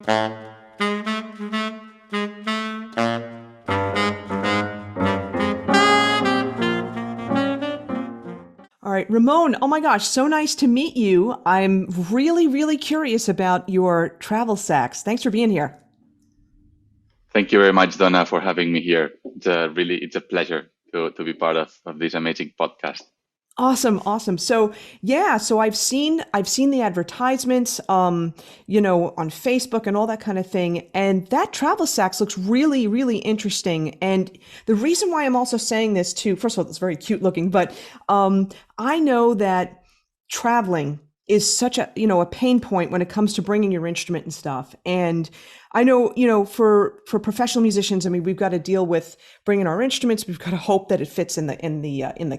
All right, Ramon, oh my gosh, so nice to meet you. I'm really, really curious about your travel sax. Thanks for being here. Thank you very much, Donna, for having me here. It's a pleasure to be part of this amazing podcast. Awesome, awesome. So yeah, so I've seen the advertisements, on Facebook and all that kind of thing. And that travel sax looks really, really interesting. And the reason why I'm also saying this too, first of all, it's very cute looking, but I know that traveling is such a pain point when it comes to bringing your instrument and stuff. And I know, for professional musicians, I mean, we've got to deal with bringing our instruments. We've got to hope that it fits in the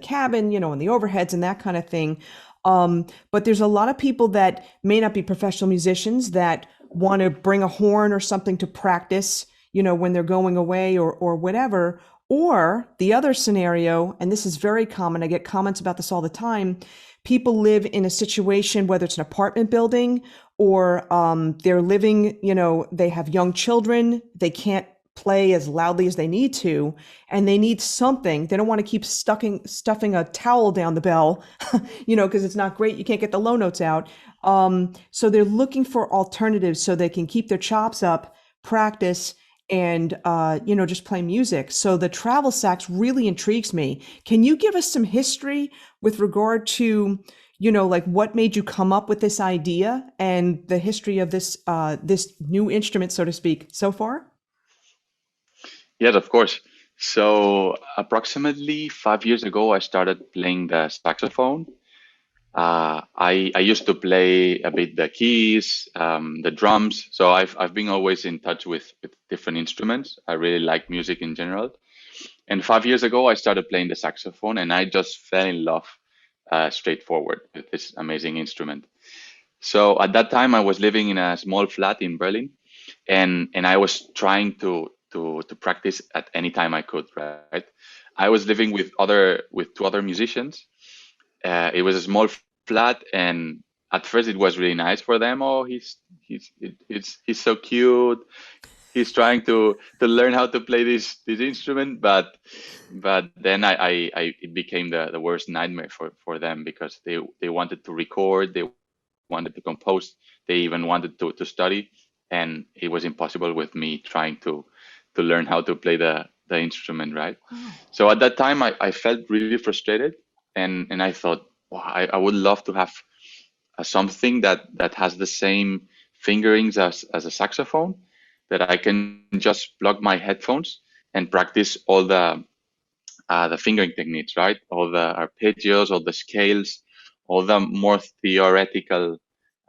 cabin, in the overheads and that kind of thing. But there's a lot of people that may not be professional musicians that want to bring a horn or something to practice, when they're going away or whatever. Or the other scenario, and this is very common, I get comments about this all the time. People live in a situation, whether it's an apartment building or they're living, they have young children, they can't play as loudly as they need to, and they need something. They don't want to keep stuffing a towel down the bell, because it's not great. You can't get the low notes out. So they're looking for alternatives so they can keep their chops up, practice, and just play music. So the travel sax really intrigues me. Can you give us some history with regard to, like what made you come up with this idea and the history of this new instrument, so to speak, so far? Yes, of course. So approximately 5 years ago, I started playing the saxophone. I used to play a bit the keys, the drums. So I've been always in touch with different instruments. I really like music in general. And 5 years ago, I started playing the saxophone, and I just fell in love straightforward with this amazing instrument. So at that time, I was living in a small flat in Berlin, and I was trying to practice at any time I could. Right, I was living with two other musicians. It was a small flat, and at first it was really nice for them. Oh, he's so cute. He's trying to learn how to play this instrument, but then I it became the worst nightmare for them, because they wanted to record, they wanted to compose, they even wanted to study, and it was impossible with me trying to learn how to play the instrument, right? So at that time, I felt really frustrated, and I thought, wow, I would love to have something that has the same fingerings as a saxophone, that I can just plug my headphones and practice all the fingering techniques, right? All the arpeggios, all the scales, all the more theoretical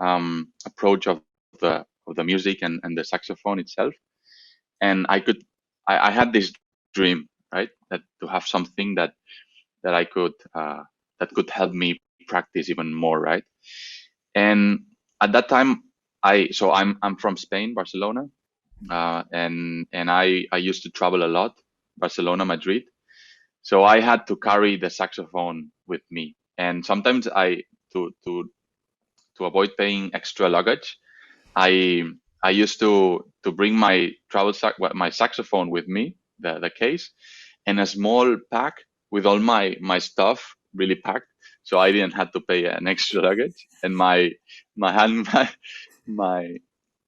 approach of the music and the saxophone itself. And I had this dream, right, that to have something that I could that could help me practice even more, right? And at that time, I'm from Spain, Barcelona, and I used to travel a lot, Barcelona, Madrid. So I had to carry the saxophone with me, and sometimes to avoid paying extra luggage, I I used to bring my my saxophone with me, the case, and a small pack with all my stuff really packed, so I didn't have to pay an extra luggage. And my hand my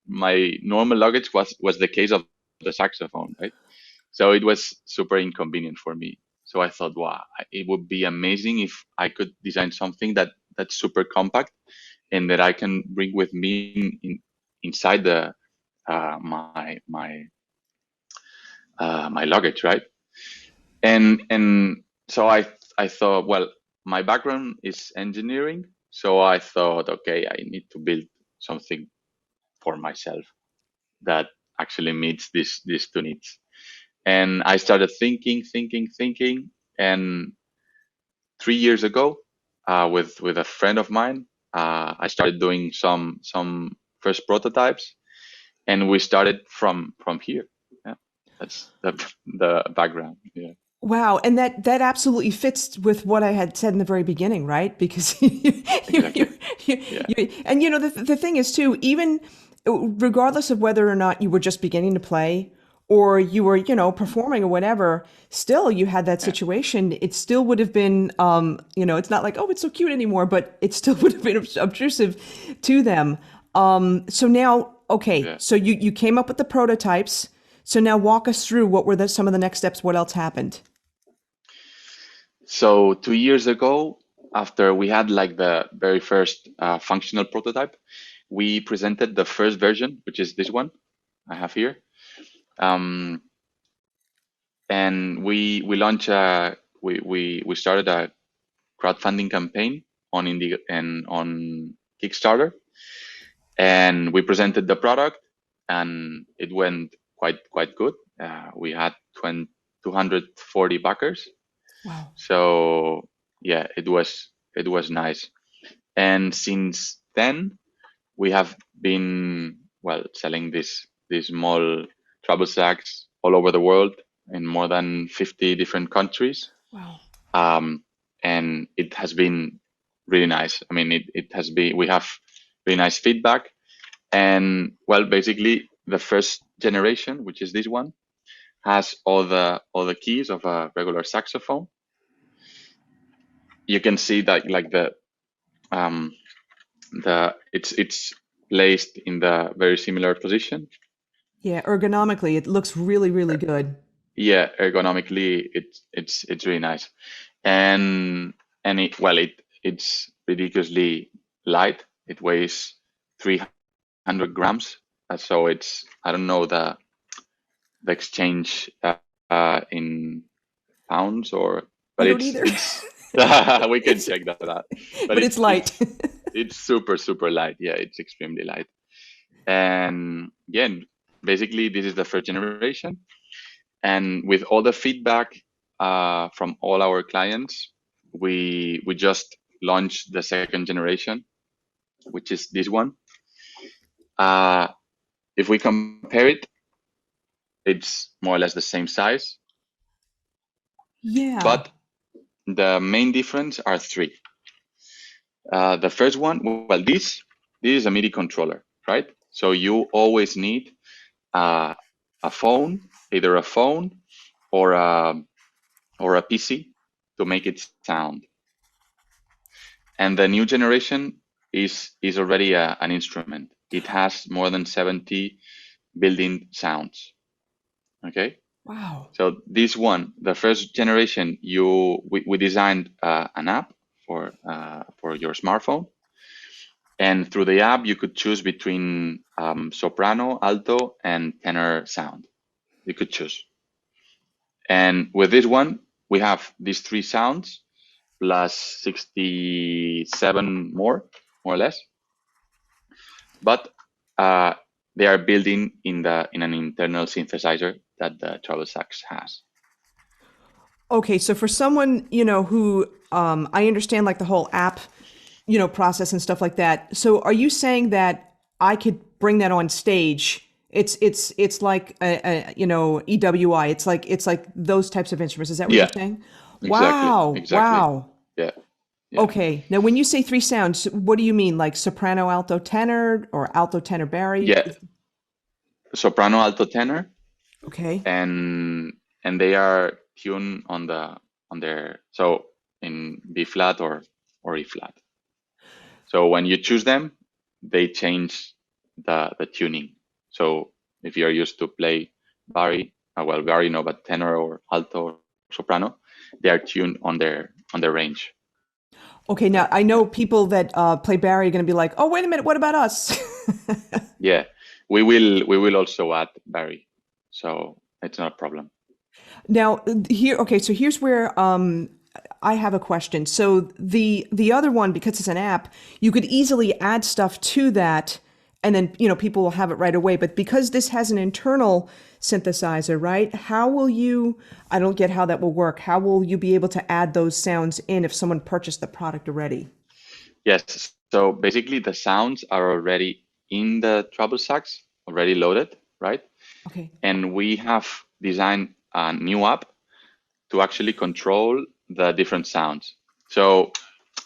my normal luggage was the case of the saxophone, right? So it was super inconvenient for me. So I thought, wow, it would be amazing if I could design something that's super compact and that I can bring with me inside the my my luggage, right? And so I thought, well, my background is engineering, so I thought, okay, I need to build something for myself that actually meets these two needs. And I started thinking, and 3 years ago, with a friend of mine, I started doing some first prototypes, and we started from here. Yeah, that's the background. Yeah, Wow, and that absolutely fits with what I had said in the very beginning, right? Because you, you, exactly. you, Yeah, and the thing is too, even regardless of whether or not you were just beginning to play or you were, performing or whatever, still you had that Yeah, situation. It still would have been, it's not like, oh, it's so cute anymore, but it still would have been obtrusive to them. So now, okay, yeah. so you came up with the prototypes. So now walk us through what were some of the next steps? What else happened? So 2 years ago, after we had like the very first functional prototype, we presented the first version, which is this one I have here. Um, and we launched we started a crowdfunding campaign on Indiegogo and on Kickstarter, and we presented the product, and it went quite good. We had 240 backers, Wow. so yeah, it was nice. And since then, we have been selling this small travel sacks all over the world in more than 50 different countries. Wow. um, and it has been really nice. I mean, it has been, we have really nice feedback. And basically the first generation, which is this one, has all the keys of a regular saxophone. You can see that like um, it's placed in the very similar position. Yeah, ergonomically, it looks really, really good. Yeah, ergonomically, it's really nice. And it's ridiculously light. It weighs 300 grams. So it's, I don't know the exchange in pounds, or I but don't it's either. it's we can It's, check that out. But but it's it's light. it's it's super light. Yeah, it's extremely light. And yeah, basically this is the first generation. And with all the feedback from all our clients, we just launched the second generation, which is this one. Uh, if we compare it, it's more or less the same size, Yeah. but the main difference are three. The first one, this is a MIDI controller, right? So you always need uh, a phone, either a phone or a PC to make it sound. And the new generation is already an instrument. It has more than 70 built-in sounds. Okay, Wow. so this one, the first generation, we designed an app for your smartphone, and through the app you could choose between soprano, alto, and tenor sound. You could choose, and with this one we have these three sounds plus 67 more or less, but uh, they are building in an internal synthesizer that the Travel Sax has. Okay, so for someone, who I understand like the whole app, process and stuff like that. So are you saying that I could bring that on stage? It's like EWI. It's like those types of instruments. Is that what you're Yeah, saying? exactly, Wow. exactly. Wow. Yeah, yeah, Okay. Now when you say three sounds, what do you mean? Like soprano, alto, tenor, or alto, tenor, bari? yeah. Soprano, alto, tenor, Okay. and they are tuned on their, so in B flat or E flat. So when you choose them, they change the tuning. So if you're used to play bari, bari no, but tenor or alto or soprano, they are tuned on their range. Okay, now So I yeah, know people that play Barry are going to be like, "Oh, wait a minute, what about us?" yeah, we will also add bari, so it's not a problem. Now, here, okay, so here's where I have a question. So the other one, because it's an app, you could easily add stuff to that, and then people will have it right away. But because this has an internal synthesizer, right? How will you? I don't get how that will work. How will you be able to add those sounds in if someone purchased the product already? Yes, so basically the sounds are already in the Travel Sax, already loaded, right? Okay. And we have designed a new app to actually control the different sounds. So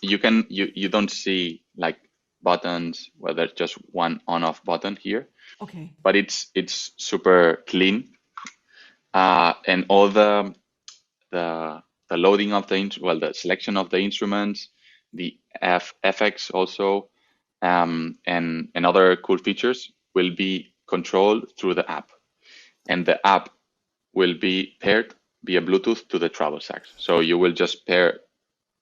you don't see like buttons. Well, there's just one on-off button here, Okay. but it's super clean, and all the the loading of the selection of the instruments, the FX also, and other cool features will be controlled through the app, and the app will be paired via Bluetooth to the Travel Sax. So you will just pair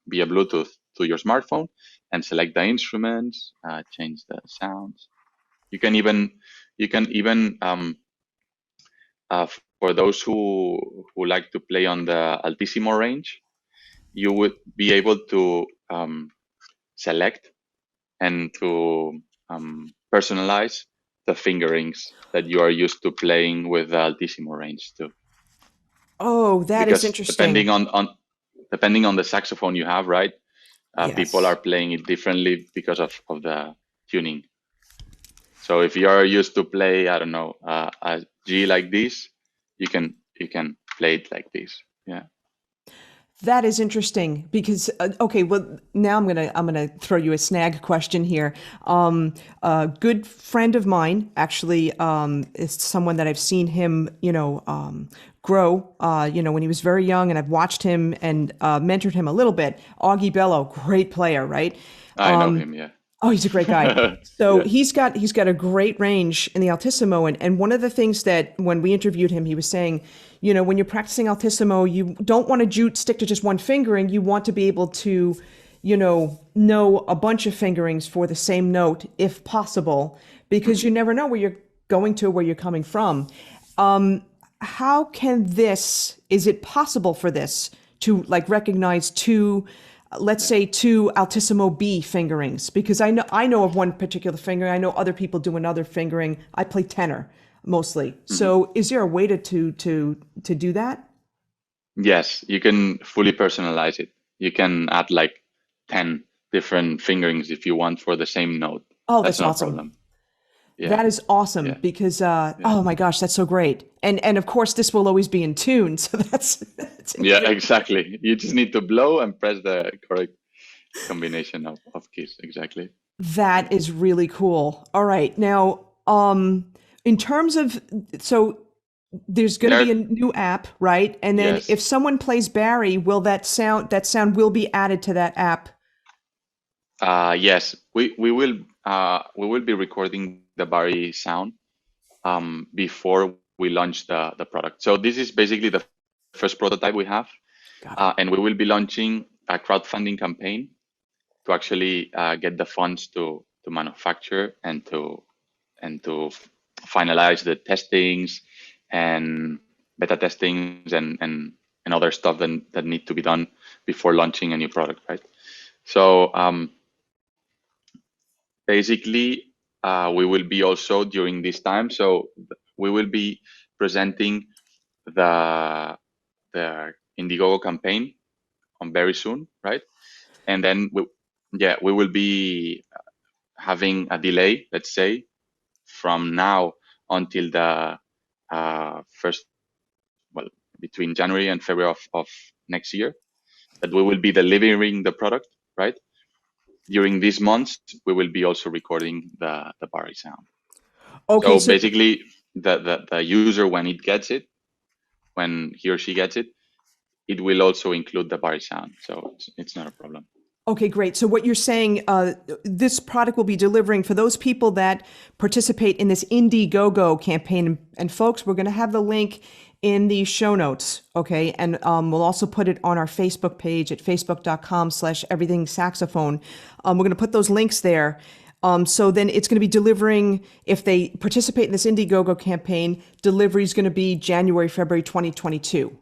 via Bluetooth to your smartphone and select the instruments, change the sounds. You can even you can even uh, for those who like to play on the altissimo range, you would be able to select and to personalize the fingerings that you are used to playing with the altissimo range too. Oh, that is Because interesting. depending on the saxophone you have, right? People are Yes. playing it differently because of the tuning. So if you are used to play, I don't know, a G like this, you can play it like this. Yeah. That is interesting because okay, well now I'm gonna throw you a snag question here. A good friend of mine actually is someone that I've seen him, grow. When he was very young, and I've watched him and mentored him a little bit. Augie Bello, great player, right? I know him. Yeah. Oh, he's a great guy. So Yeah. he's got a great range in the altissimo, and one of the things that when we interviewed him, he was saying, when you're practicing altissimo, you don't want to stick to just one fingering. You want to be able to, know a bunch of fingerings for the same note if possible, because Mhm. you never know where you're going to, where you're coming from. How can this? Is it possible for this to like recognize two? Let's say two altissimo B fingerings, because I know of one particular fingering. I know other people do another fingering. I play tenor mostly. Mhm. So is there a way to do that? Yes, you can fully personalize it. You can add like 10 different fingerings if you want for the same note. Oh, That's that's no awesome. problem. Yeah. That is awesome Yeah. because Yeah. oh my gosh, that's so great. And of course this will always be in tune, so that's Yeah, incredible. exactly. You just need to blow and press the correct combination of keys. Exactly. That Yeah. is really cool. All right. Now, in terms of so there's going to be There, a new app, right? And then yes. if someone plays Barry, will that sound will be added to that app? Yes, we will be recording the Bari sound before we launch the product. So this is basically the first prototype we have, Got it. and we will be launching a crowdfunding campaign to actually get the funds to manufacture and to finalize the testings and beta testings and other stuff that need to be done before launching a new product, right? So basically, we will be also during this time. So we will be presenting the the Indiegogo campaign on very soon, right? And then we will be having a delay, let's say, from now until the first, well, between January and February of next year, that we will be delivering the product, right? During these months, we will be also recording the Bari sound. Okay, So so basically, the user, when it gets it, when he or she gets it, it will also include the Bari sound. So it's not a problem. okay, great. So what you're saying, this product will be delivering for those people that participate in this Indiegogo campaign. And folks, we're going to have the link in the show notes, okay? And we'll also put it on our Facebook page at facebook.com/everything saxophone. We're going to put those links there. So then it's going to be delivering, if they participate in this Indiegogo campaign, delivery is going to be January, February 2022.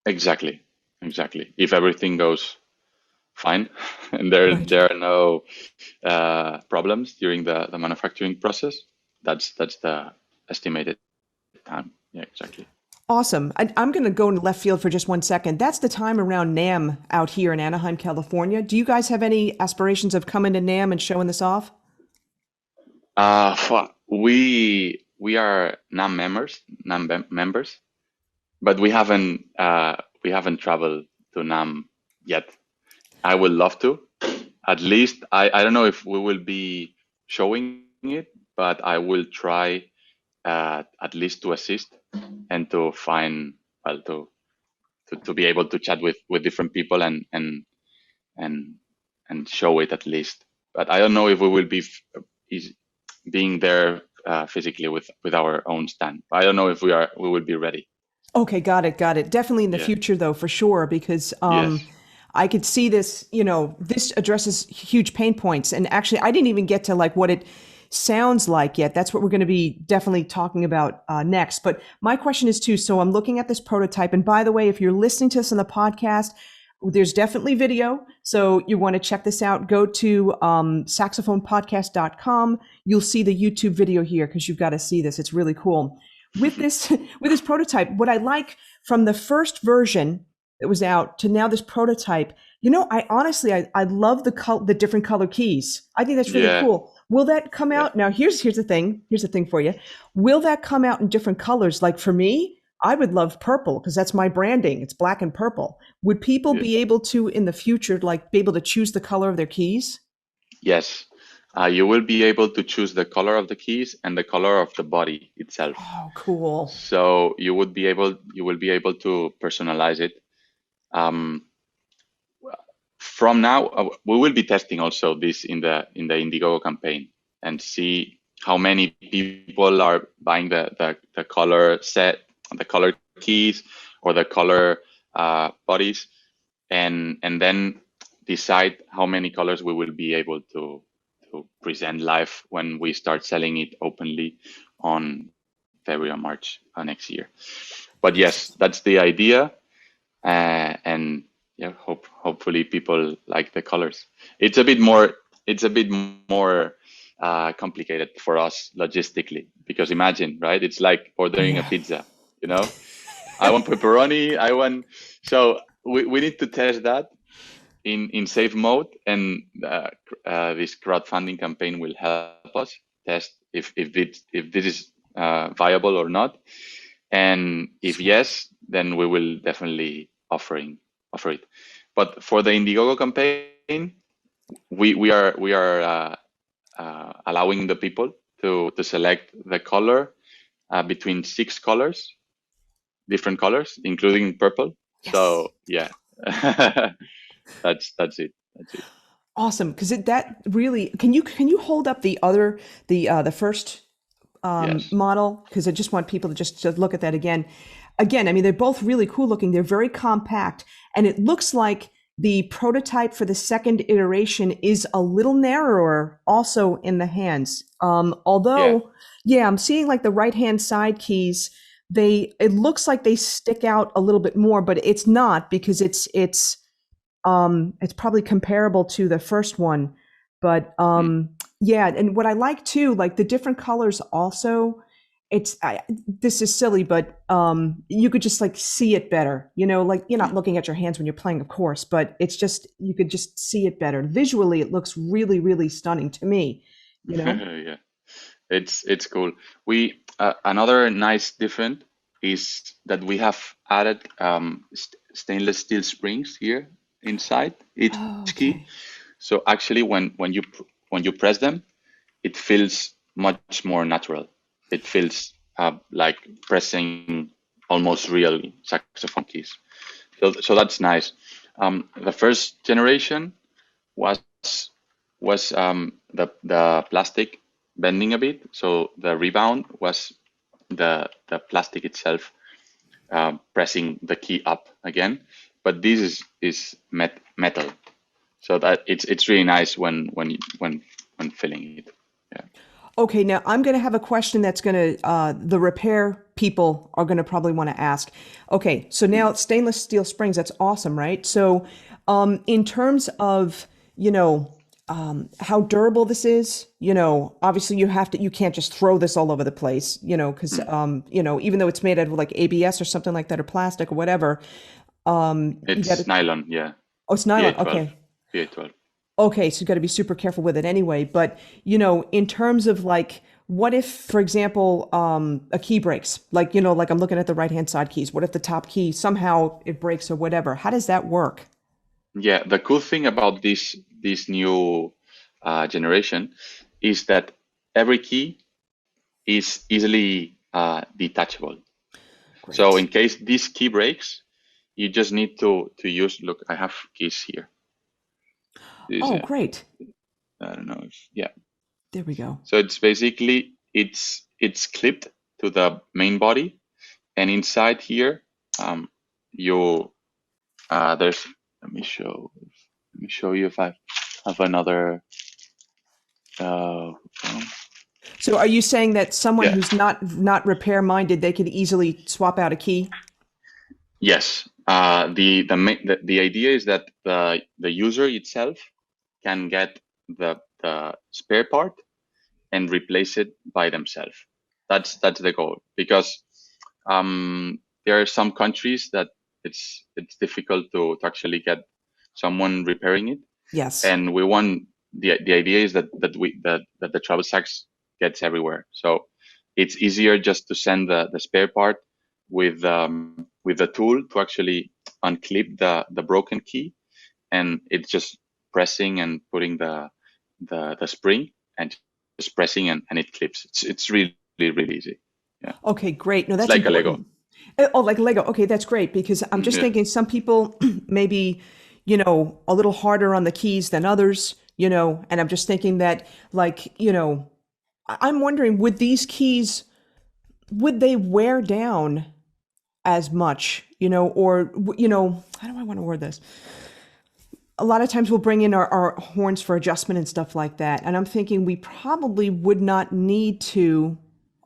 Exactly, exactly. If everything goes fine and there Right. there are no problems during the manufacturing process, that's the estimated time. Yeah, exactly. Awesome. I'm going to go in left field for just 1 second. That's the time around NAMM out here in Anaheim, California. Do you guys have any aspirations of coming to NAMM and showing this off? We are non members, but we haven't traveled to NAM yet. I would love to. at least I don't know if we will be showing it, but I will try at least to assist and to find, well, to be able to chat with different people and and show it at least. But I don't know if we will be is being there physically with our own stand. I don't know if we will be ready. Okay, got it, got it. Definitely in the Yeah. future, though, for sure, because Yes. I could see this, this addresses huge pain points. And actually, I didn't even get to like what it sounds like yet. That's what we're going to be definitely talking about next. But my question is too, so I'm looking at this prototype. And by the way, if you're listening to us on the podcast, there's definitely video. So you want to check this out. Go to saxophonepodcast.com. You'll see the YouTube video here because you've got to see this. It's really cool. With this with this prototype, what I like from the first version that was out to now this prototype, I honestly I love the different color keys. I think that's really Yeah. cool. Will that come Yeah. out now? Here's the thing. Here's the thing for you. Will that come out in different colors? Like for me, I would love purple because that's my branding. It's black and purple. Would people Yeah. be able to in the future like be able to choose the color of their keys? Yes. You will be able to choose the color of the keys and the color of the body itself. Oh, cool. So you will be able to personalize it. Um, from now, we will be testing also this in the Indiegogo campaign and see how many people are buying the color set, the color keys, or the color bodies, and then decide how many colors we will be able to present live when we start selling it openly on February or March next year. But yes, that's the idea, and yeah, hopefully people like the colors. It's a bit more. It's a bit more complicated for us logistically because imagine, right? It's like ordering a Yeah. pizza. You know, I want pepperoni. I want. So we need to test that in safe mode, and this crowdfunding campaign will help us test if this is viable or not, and if Sweet. yes, then we will definitely offer it. But for the Indiegogo campaign, we are allowing the people to select the color between 6 colors, different colors, including purple. Yes. So yeah, that's it. That's it. Awesome. Because that really can you hold up the first Yes. model? Because I just want people to look at that again. Again, I mean, they're both really cool looking. They're very compact, and it looks like the prototype for the second iteration is a little narrower, also in the hands. Yeah. Although, yeah, I'm seeing like the right hand side keys. It looks like they stick out a little bit more, but it's not because it's probably comparable to the first one, but Mm. yeah. And what I like too, like the different colors also, this is silly, but you could just like see it better, like you're not Mm. looking at your hands when you're playing, of course, but it's just, you could just see it better. Visually, it looks really, really stunning to me, you know? Yeah. It's cool. We another nice different is that we have added stainless steel springs here inside each Oh, key. okay. So actually, when you press them, it feels much more natural. It feels like pressing almost real saxophone keys. So that's nice. The first generation was the plastic bending a bit, so the rebound was the plastic itself pressing the key up again. But this is metal, so that it's really nice when filling it. Yeah. Okay, now I'm going to have a question that's going to, the repair people are going to probably want to ask. Okay, so now it's stainless steel springs, that's awesome, right? So, in terms of, how durable this is, obviously you can't just throw this all over the place, because, even though it's made out of like ABS or something like that or plastic or whatever, you got It's to, nylon, yeah. oh, it's nylon. PA12, Okay. PA12. Okay, so you got to be super careful with it anyway. But, in terms of like, what if, for example, a key breaks? Like, like I'm looking at the right-hand side keys. What if the top key somehow it breaks or whatever? How does that work? Yeah, the cool thing about this new generation is that every key is easily detachable. So in Great. case this key breaks, you just need to use. Look, I have keys here. This, Oh, great. I don't know if yeah. There we go. So it's basically it's clipped to the main body, and inside here, you there's let me show you if I have another phone. So are you saying that someone Yeah. who's not repair minded, they could easily swap out a key? Yes. The idea is that the user itself can get the spare part and replace it by themselves. That's the goal, because there are some countries that it's difficult to actually get someone repairing it, Yes. and we want the idea is that the travel sax gets everywhere. So it's easier just to send the spare part with the tool to actually unclip the broken key, and it's just pressing and putting the spring and just pressing and it clips. It's really really easy. Yeah, Okay, great. No, it's that's like a Lego. important. Oh, like Lego. Okay, that's great because I'm just Yeah. thinking some people maybe, a little harder on the keys than others, and I'm just thinking that like, I'm wondering would these keys would they wear down as much, or how do I want to word this? A lot of times we'll bring in our horns for adjustment and stuff like that. And I'm thinking we probably would not need to,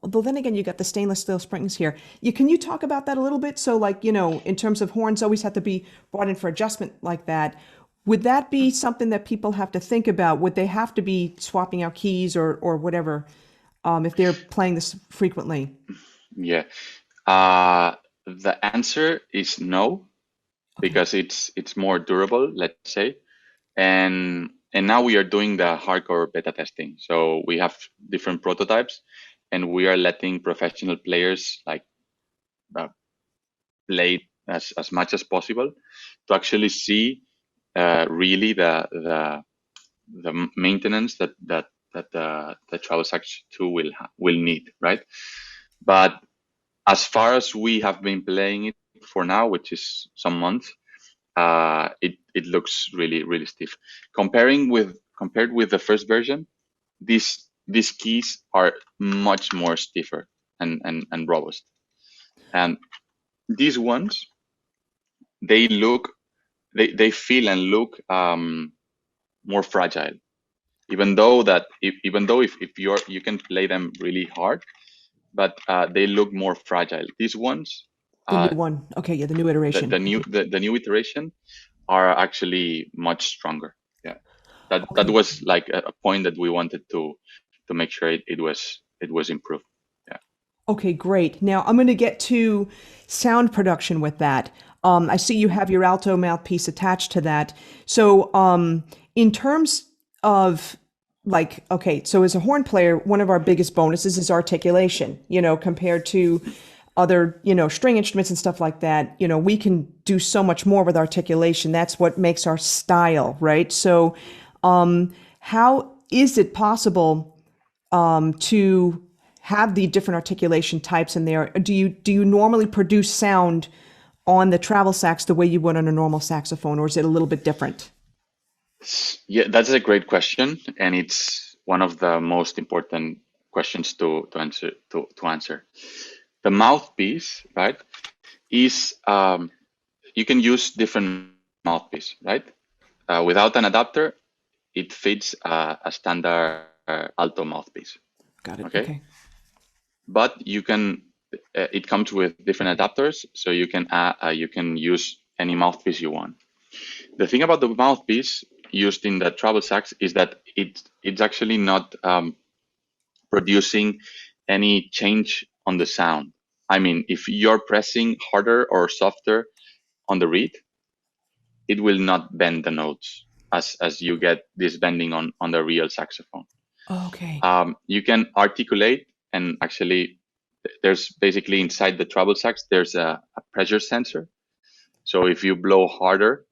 although then again, you got the stainless steel springs here. Can you talk about that a little bit? So like, in terms of horns always have to be brought in for adjustment like that. Would that be something that people have to think about? Would they have to be swapping out keys or whatever if they're playing this frequently? Yeah. The answer is no, Okay. because it's more durable, let's say. And now we are doing the hardcore beta testing. So we have different prototypes, and we are letting professional players like uh, play as much as possible to actually see really the maintenance that the Travel Sax 2 will need, right? But as far as we have been playing it for now, which is some months, it looks really really stiff. Compared with the first version, these keys are much more stiffer and robust. And these ones, they look they feel and look more fragile. Even though if you can play them really hard, but they look more fragile. These ones, The new uh, one. Okay, yeah, the new iteration. Okay. the new iteration are actually much stronger. Yeah, that Okay. was like a point that we wanted to make sure it was improved. Yeah. Okay, great. Now I'm going to get to sound production with that. I see you have your alto mouthpiece attached to that. So, in terms of like, okay, so as a horn player, one of our biggest bonuses is articulation, compared to other, string instruments and stuff like that. We can do so much more with articulation. That's what makes our style, right? So, how is it possible to have the different articulation types in there? Do you normally produce sound on the travel sax the way you would on a normal saxophone, or is it a little bit different? Yeah, that's a great question, and it's one of the most important questions to answer. The mouthpiece, right, is you can use different mouthpiece, right? Without an adapter, it fits a standard alto mouthpiece. Got it. Okay, Okay. but you can it comes with different adapters, so you can use any mouthpiece you want. The thing about the mouthpiece used in the travel sax is that it's actually not producing any change on the sound. I mean, if you're pressing harder or softer on the reed, it will not bend the notes as you get this bending on the real saxophone. Okay. You can articulate, and actually there's basically inside the travel sax there's a pressure sensor. So if you blow harder,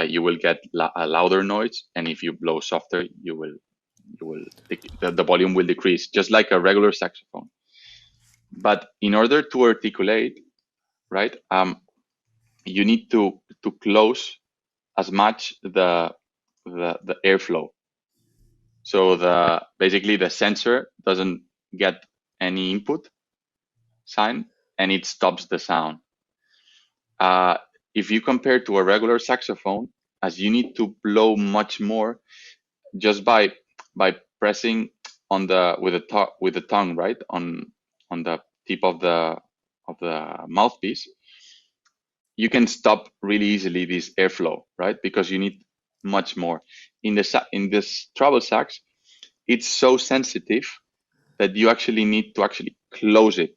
you will get a louder noise, and if you blow softer, the volume will decrease, just like a regular saxophone. But in order to articulate, right, you need to close as much the airflow. So basically the sensor doesn't get any input sign, and it stops the sound. If you compare to a regular saxophone, as you need to blow much more just by pressing on with the tongue, right, on the tip of the mouthpiece, you can stop really easily this airflow, right? Because you need much more. In this travel sax, it's so sensitive that you actually need to actually close it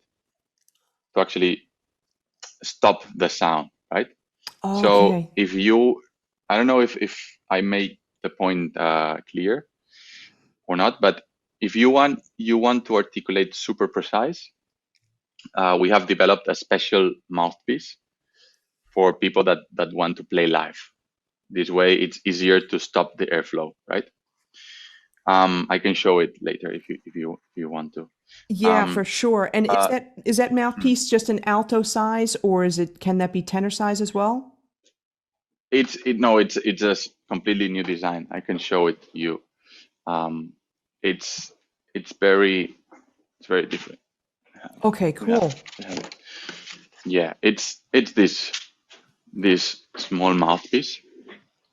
to actually stop the sound, right? So Okay. if you, I don't know if I made the point clear or not, but if you want to articulate super precise, we have developed a special mouthpiece for people that want to play live. This way, it's easier to stop the airflow, right? I can show it later if you want to. Yeah, for Um, sure. And uh, is that mouthpiece just an alto size, or can that be tenor size as well? it's a completely new design. I can show it to you. Um, it's it's very different. Okay, We have, cool. it. Yeah, it's this small mouthpiece,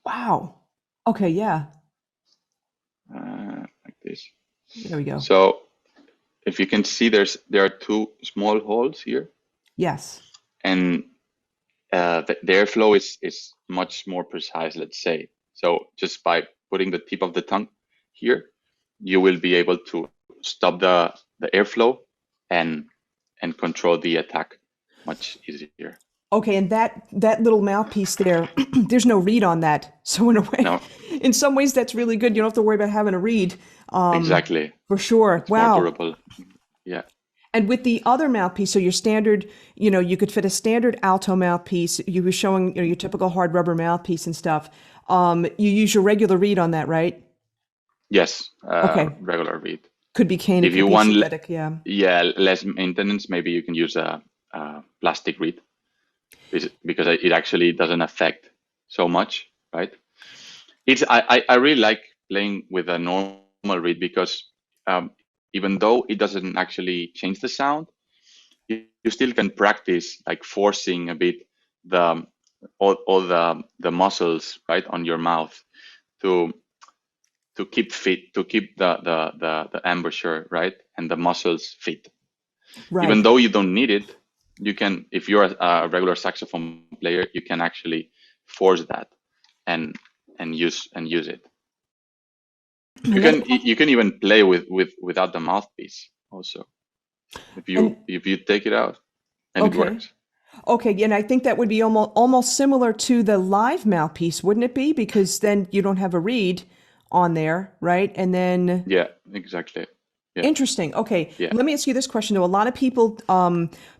Wow. Okay, yeah. like this. There we go. So if you can see, there are two small holes here, Yes. and the airflow is much more precise, let's say. So just by putting the tip of the tongue here, you will be able to stop the airflow and control the attack much easier. Okay, and that little mouthpiece there, there's no reed on that. So in a way, No, in some ways, that's really good. You don't have to worry about having a reed. exactly. For sure. It's more Wow. durable. Yeah. And with the other mouthpiece, so your standard, you could fit a standard alto mouthpiece. You were showing, your typical hard rubber mouthpiece and stuff. You use your regular reed on that, right? Yes. Okay. Regular reed. Could be cane, it If could you be want, synthetic. Yeah. yeah, less maintenance, maybe you can use a plastic reed because it actually doesn't affect so much, right? I really like playing with a normal reed because even though it doesn't actually change the sound, you still can practice like forcing a bit the all the muscles right on your mouth to keep fit, to keep the embouchure right and the muscles fit. Even Right. though you don't need it, you can, if you're a regular saxophone player, you can actually force that and use it. Another question. You can even play without the mouthpiece also And if you take it out and it okay. works. Okay, yeah, and I think that would be almost similar to the live mouthpiece, wouldn't it be? Because then you don't have a reed on there, right? And then Yeah, exactly. Yeah, interesting. Okay, yeah. let me ask you this question though. A lot of people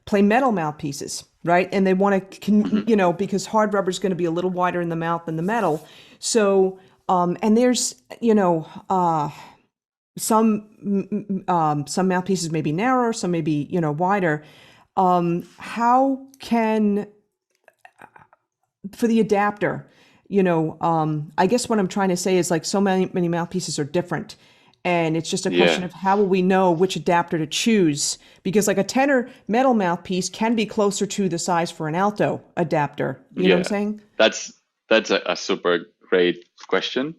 play metal mouthpieces, right? And they want to, Hmm. because hard rubber is going to be a little wider in the mouth than the metal. So, and there's, some mouthpieces may be narrower, some may be, wider. How can for the adapter, I guess what I'm trying to say is like so many mouthpieces are different. And it's just a question Yeah, of how will we know which adapter to choose? Because like a tenor metal mouthpiece can be closer to the size for an alto adapter. You know what I'm yeah. saying? That's a super great question.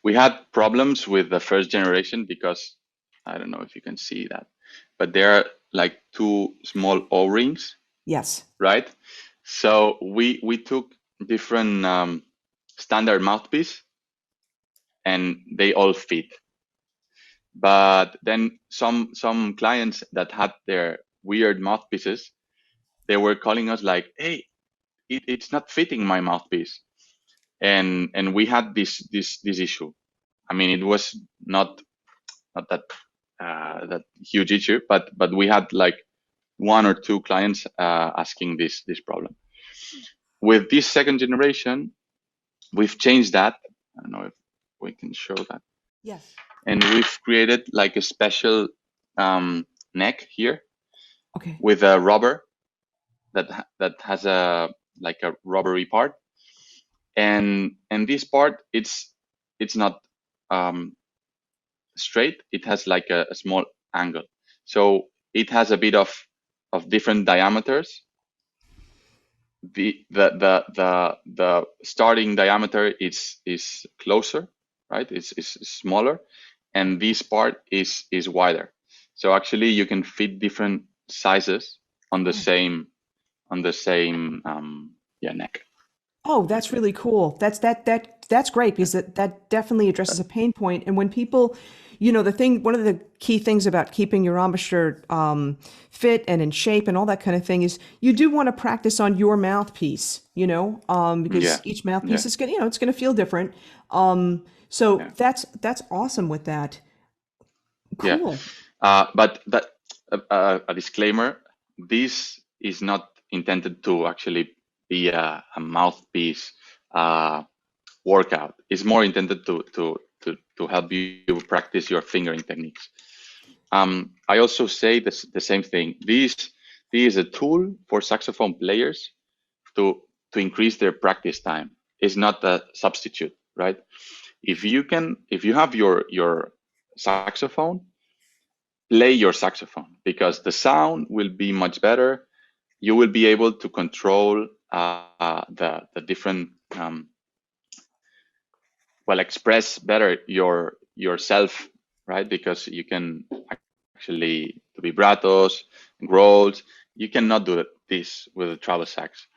We had problems with the first generation because I don't know if you can see that, but there are like two small O-rings, Yes. right? So we took different standard mouthpiece and they all fit. But then some clients that had their weird mouthpieces, they were calling us like, "Hey, it's not fitting my mouthpiece," and we had this issue. I mean, it was not that that huge issue, but we had like one or two clients asking this problem. With this second generation, we've changed that. I don't know if we can show that. Yes. And we've created like a special neck here Okay. with a rubber that has a like a rubbery part, and this part it's not um, straight. It has like a small angle, so it has a bit of different diameters. The starting diameter is closer, right? It's smaller, and this part is wider. So actually, you can fit different sizes on the Oh. same neck. Oh, that's really cool. That's great because that definitely addresses a pain point. And when people, one of the key things about keeping your embouchure fit and in shape and all that kind of thing is you do want to practice on your mouthpiece, because Yeah, each mouthpiece yeah, is gonna, it's gonna feel different. So yeah, that's awesome with that. yeah. Cool. But that a disclaimer: this is not intended to actually be a mouthpiece workout. It's more intended to help you practice your fingering techniques. I also say the same thing. This is a tool for saxophone players to increase their practice time. It's not a substitute, right? If you have your saxophone, play your saxophone because the sound will be much better. You will be able to control the different express better yourself, right? Because you can actually do vibratos, growls. You cannot do this with a travel sax.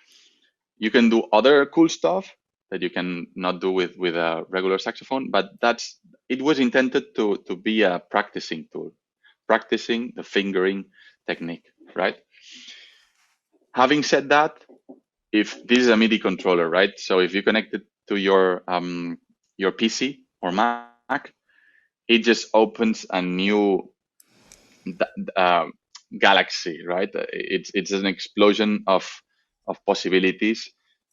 You can do other cool stuff that you can not do with a regular saxophone, but it was intended to be a practicing tool, practicing the fingering technique, right? Having said that, if this is a MIDI controller, right? So if you connect it to your PC or Mac, it just opens a new uh, galaxy, right? It's an explosion of possibilities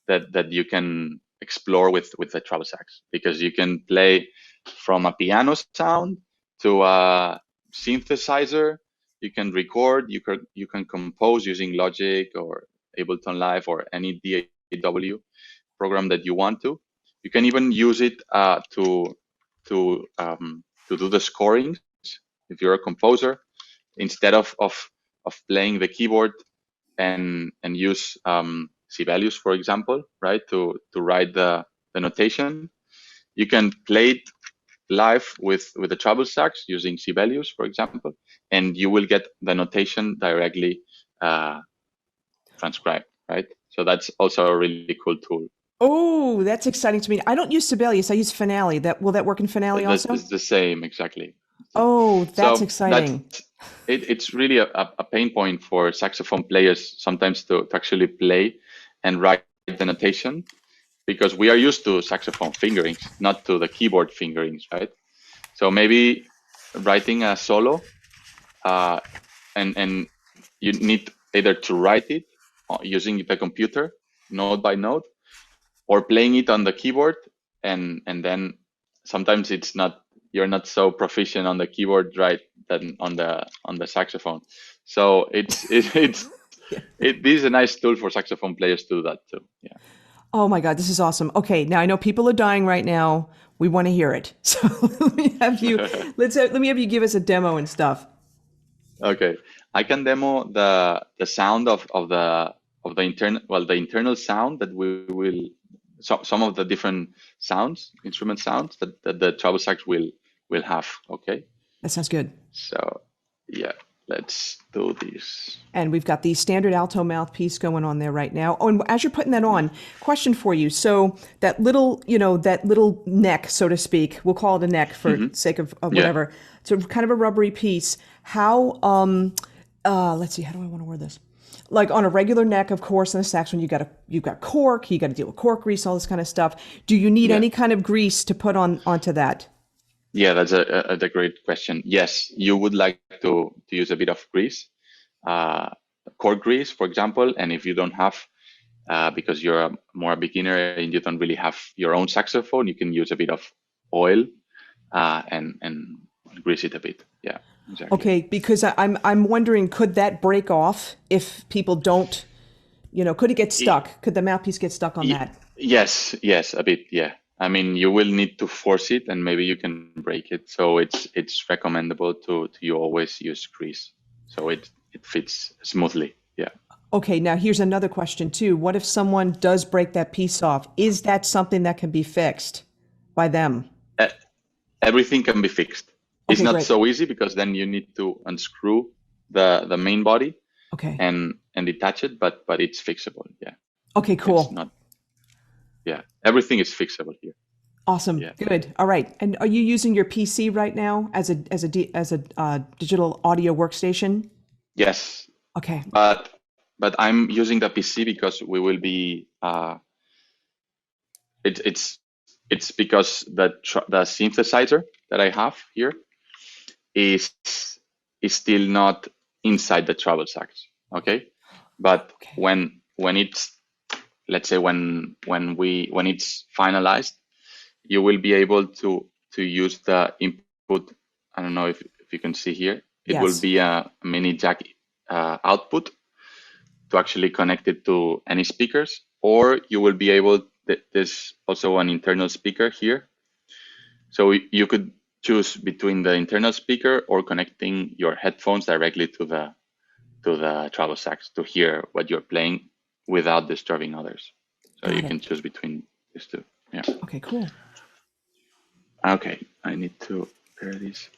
that you can explore with the travel sax because you can play from a piano sound to a synthesizer. You can record. You can compose using Logic or Ableton Live or any DAW program that you want to. You can even use it to do the scorings if you're a composer instead of playing the keyboard and use Sibelius, for example, right, to write the notation. You can play it live with the treble sax using Sibelius, for example, and you will get the notation directly uh, transcribed, right? So that's also a really cool tool. Oh, that's exciting to me. I don't use Sibelius. I use Finale. Will that work in Finale also? It's the same exactly. Oh, that's So exciting. it's really a pain point for saxophone players sometimes to actually play and write the notation because we are used to saxophone fingerings, not to the keyboard fingerings, right? So maybe writing a solo, uh, and you need either to write it using the computer, note by note, or playing it on the keyboard, and then sometimes you're not so proficient on the keyboard, right, than on the saxophone. So Yeah. this is a nice tool for saxophone players to do that too. Yeah. Oh my God, this is awesome. Okay, now I know people are dying right now. We want to hear it. So let me have you let me have you give us a demo and stuff. Okay, I can demo the sound of the internal sound that we will some of the different sounds, instrument sounds that the treble sax will have. Okay, That sounds good. so yeah, let's do this. And we've got the standard alto mouthpiece going on there right now. Oh, and as you're putting that Yeah. on, question for you. So that little neck, so to speak, we'll call it a neck for Hmm. sake of Yeah. whatever. So kind of a rubbery piece. How let's see, how do I want to word this? Like on a regular neck, of course, in a saxophone, you've got cork, you got to deal with cork grease, all this kind of stuff. Do you need Yeah. any kind of grease to put onto that? Yeah, that's a great question. Yes, you would like to use a bit of grease, uh, cork grease, for example, and if you don't have because you're more a beginner and you don't really have your own saxophone, you can use a bit of oil and grease it a bit. Yeah, exactly. Okay, because I'm wondering, could that break off if people don't, could it get I- stuck? Could the mouthpiece get stuck on that? yes, a bit. Yeah, I mean, you will need to force it, and maybe you can break it. So it's recommendable to you always use grease, so it fits smoothly. Yeah. Okay, now here's another question too. What if someone does break that piece off? Is that something that can be fixed by them? E- Everything can be fixed. It's Okay, not great. so easy because then you need to unscrew the main body Okay. and detach it, but it's fixable. Yeah, Okay, it's cool. not. Yeah, everything is fixable here. Awesome. Yeah. Good. All right. And are you using your PC right now as a digital audio workstation? Yes, Okay. but I'm using the PC because we will be. It, it's because the synthesizer that I have here is is still not inside the Travel Sax. Okay, but Okay. when it's, let's say, when it's finalized, you will be able to use the input. I don't know if you can see here. It will Yes. be a mini jack output to actually connect it to any speakers, or you will be able. There's also an internal speaker here, so you could choose between the internal speaker or connecting your headphones directly to the Travel Sax to hear what you're playing without disturbing others. So you Got it. can choose between these two. Yeah. Okay, cool. Okay, I need to pair this.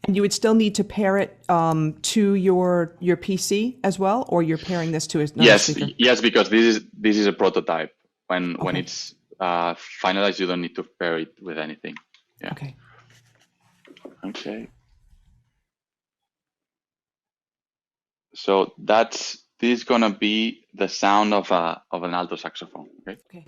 And you would still need to pair it to your PC as well, or you're pairing this to another Yes, speaker? yes, because this is a prototype. When Okay. it's finalized, you don't need to pair it with anything. Yeah. Okay. Okay. So this is gonna be the sound of an alto saxophone. Okay. Okay.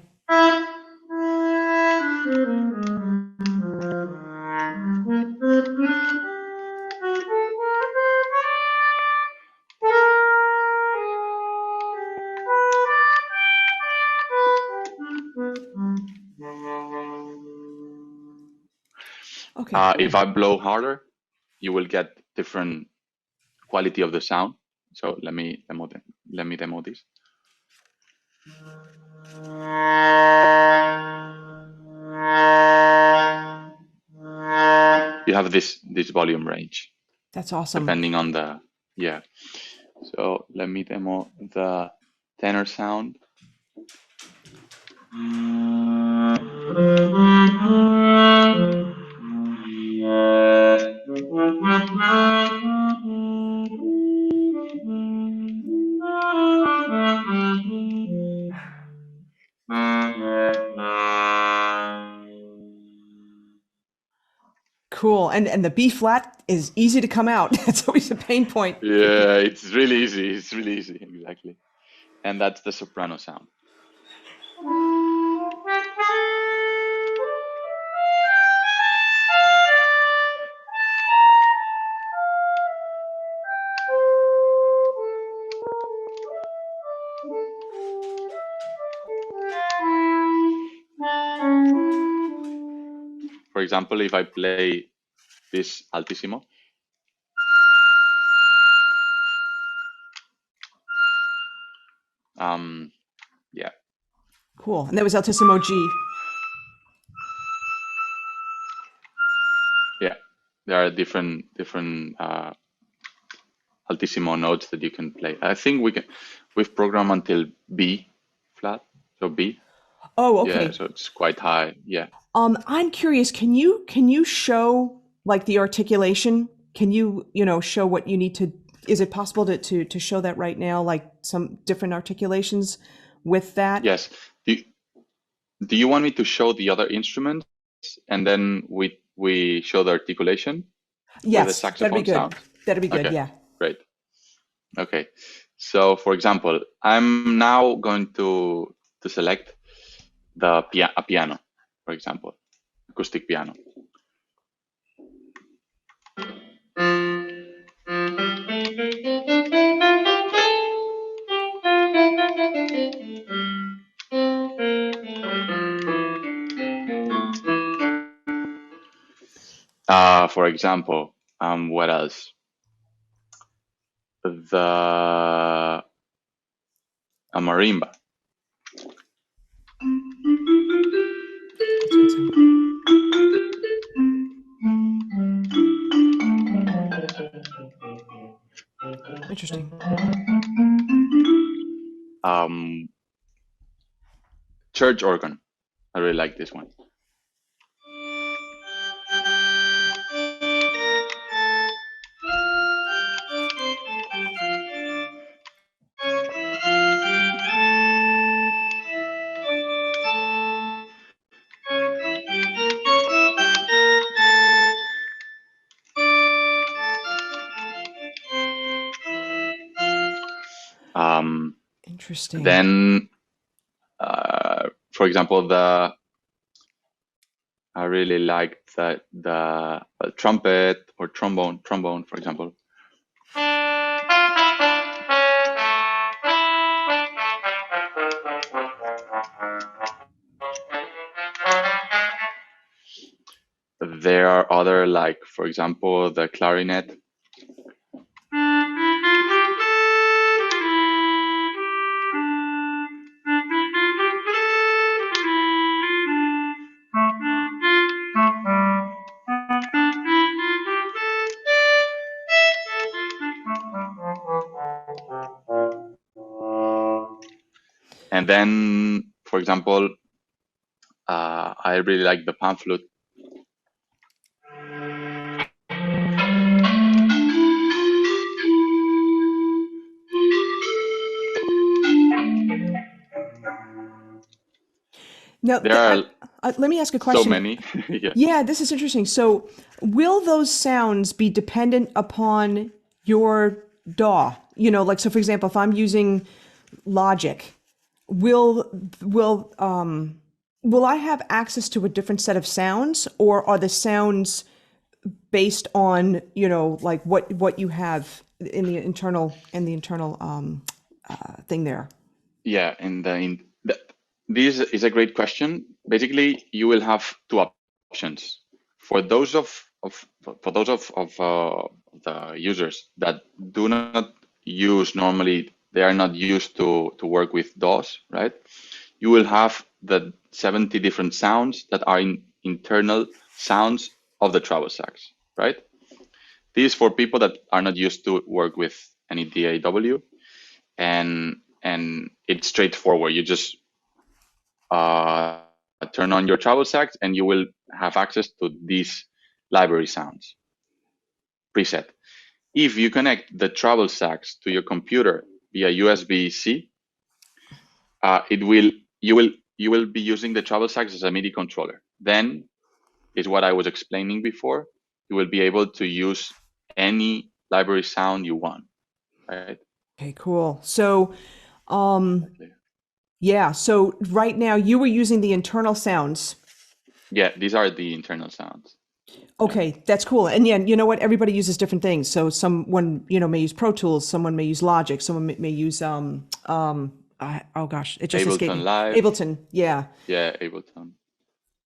Okay, If cool. I blow harder, you will get different quality of the sound. So let me demo this. You have this volume range That's awesome. depending on the, yeah. So let me demo the tenor sound. Cool. And the B flat is easy to come out. That's always a pain point for Yeah, people. it's really easy. It's really easy, exactly. And that's the soprano sound. For example, if I play this altissimo, um, yeah, Cool. And that was Altissimo G. yeah, there are different altissimo notes that you can play. I think we've programmed until B flat, so B. Oh, Yeah, okay. so it's quite high. Yeah. I'm curious, can you show like the articulation? Can you, show what you need to, is it possible to show that right now, like some different articulations with that? Yes. Do, do you want me to show the other instruments and then we show the articulation with the Yes, that'd be saxophone good. sound? That'd be good, Okay, yeah. great. Okay. So for example, I'm now going to select a piano, for example, acoustic piano. For example, what else? The a marimba. That's good sound. Interesting. Um, church organ. I really like this one. Um, Interesting. then, for example, I really like the trumpet or trombone, for example. There are other, like, for example, the clarinet. And then, for example, I really like the pan flute. Now, There are let me ask a so question. many. Yeah. Yeah, this is interesting. So, will those sounds be dependent upon your DAW? You know, like, so for example, if I'm using Logic, will will um will I have access to a different set of sounds, or are the sounds based on, you know, like what you have in the internal thing there? Yeah, this is a great question. Basically, you will have two options. For those of the users that do not use normally, they are not used to work with DAWs, right? You will have the 70 different sounds that are in internal sounds of the travel sax, right? This is for people that are not used to work with any DAW, and it's straightforward. You just turn on your travel sax and you will have access to these library sounds preset. If you connect the travel sax to your computer via USB-C, it will you will be using the travel sax as a MIDI controller. Then is what I was explaining before. You will be able to use any library sound you want, right? Okay, cool. So, um, Exactly. yeah. So right now you were using the internal sounds. Yeah, these are the internal sounds. Yeah. Okay, that's cool. And yeah, you know what? Everybody uses different things. So someone, you know, may use Pro Tools, someone may use Logic, someone may use oh gosh, it just escaped Ableton me. Live. Ableton. Yeah. Yeah, Ableton.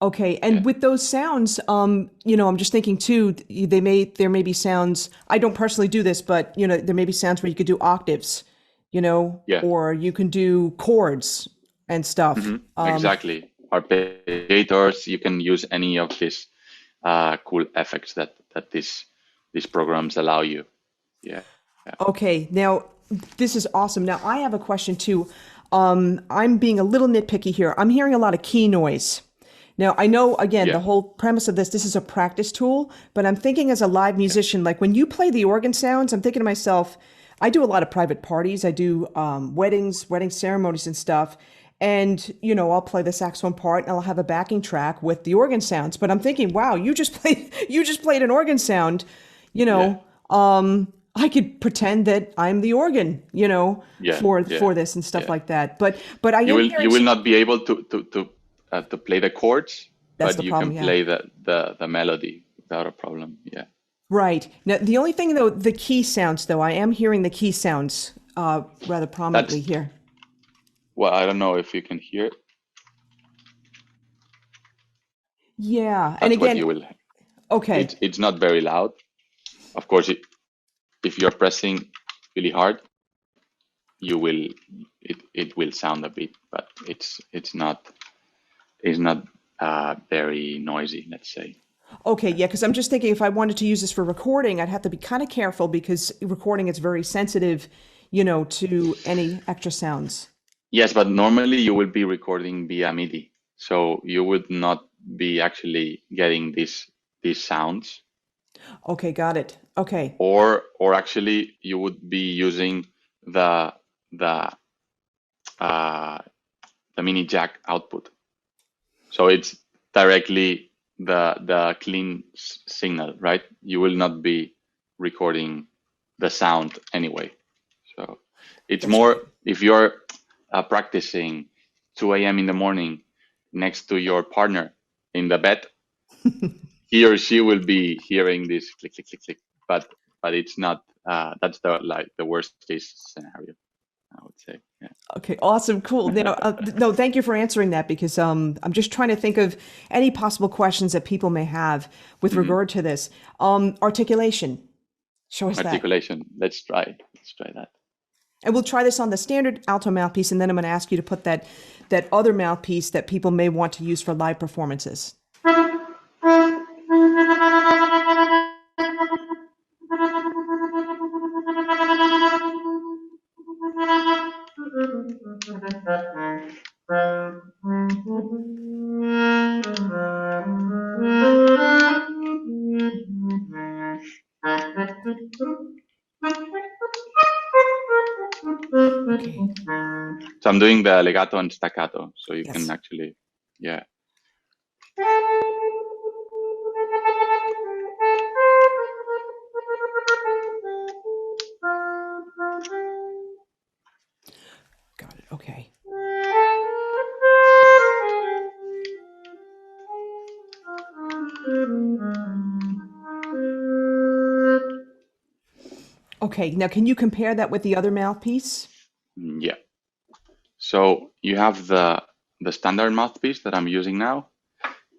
Okay. And Yeah. with those sounds, you know, I'm just thinking too, there may be sounds, I don't personally do this, but you know, there may be sounds where you could do octaves, you know, Yeah. or you can do chords and stuff. Exactly. Arpeggiators, you can use any of these cool effects that these programs allow you. Yeah. Yeah. Okay, now this is awesome. Now I have a question too. I'm being a little nitpicky here. I'm hearing a lot of key noise. Now I know again the Yeah. whole premise of this is a practice tool, but I'm thinking as a live Yeah. musician, like when you play the organ sounds, I'm thinking to myself, I do a lot of private parties. I do weddings, wedding ceremonies and stuff. And you know, I'll play the saxophone part and I'll have a backing track with the organ sounds. But I'm thinking, wow, you just played an organ sound, you Yeah. know. I could pretend that I'm the organ, you know, Yeah. Yeah. for this and stuff Yeah. like that. But I am You hearing will not be able to play the chords, that's but the you problem, can yeah. play the melody without a problem. Yeah. Right. Now the only thing though, the key sounds though, I am hearing the key sounds rather prominently That's here. well, I don't know if you can hear it. Yeah. And That's what again, you will. Okay. It's not very loud. Of course, if you're pressing really hard, you will it will sound a bit, but it's not very noisy, let's say. Okay, yeah, because I'm just thinking if I wanted to use this for recording, I'd have to be kind of careful because recording is very sensitive, to any extra sounds. Yes, but normally you will be recording via MIDI, so you would not be actually getting these sounds, Okay, got it. Okay. or actually you would be using the the uh, the mini jack output. So it's directly the clean signal, right? You will not be recording the sound anyway. So it's That's more great. if you're practicing 2 a.m. in the morning next to your partner in the bed, he or she will be hearing this click click click click, but it's not. That's the worst case scenario, I would say. Yeah. Okay, awesome, cool. No, thank you for answering that because I'm just trying to think of any possible questions that people may have with Hmm. regard to this. Articulation. Show us that. Articulation. Let's try. Let's try that. And we'll try this on the standard alto mouthpiece, and then I'm going to ask you to put that other mouthpiece that people may want to use for live performances. Okay. So I'm doing the legato and staccato, so you can Yes. actually, yeah. Got it. Okay. Okay. Now, can you compare that with the other mouthpiece? Yeah. So you have the standard mouthpiece that I'm using now,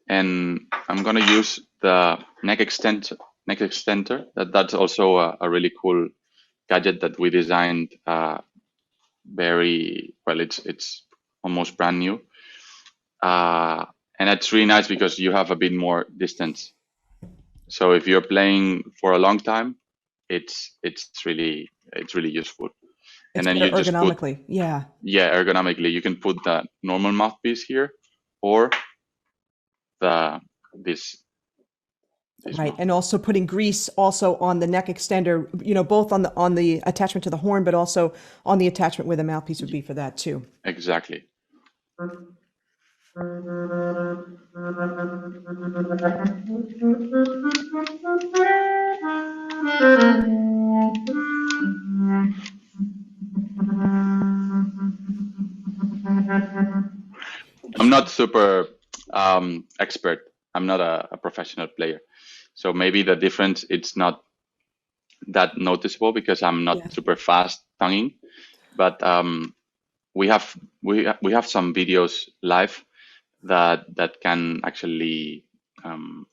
and I'm gonna use the neck extender. That's also a really cool gadget that we designed very well. It's almost brand new, uh, and it's really nice because you have a bit more distance. So if you're playing for a long time, it's really useful. And It's then better you just put, ergonomically. Yeah. yeah, ergonomically, you can put the normal mouthpiece here or the this this Right. And mouthpiece. also putting grease also on the neck extender, both on the attachment to the horn, but also on the attachment where the mouthpiece would be for that too. Exactly. I'm not super expert. I'm not a professional player. So maybe the difference it's not that noticeable because I'm Yeah. not super fast tonguing. But we have some videos live that can actually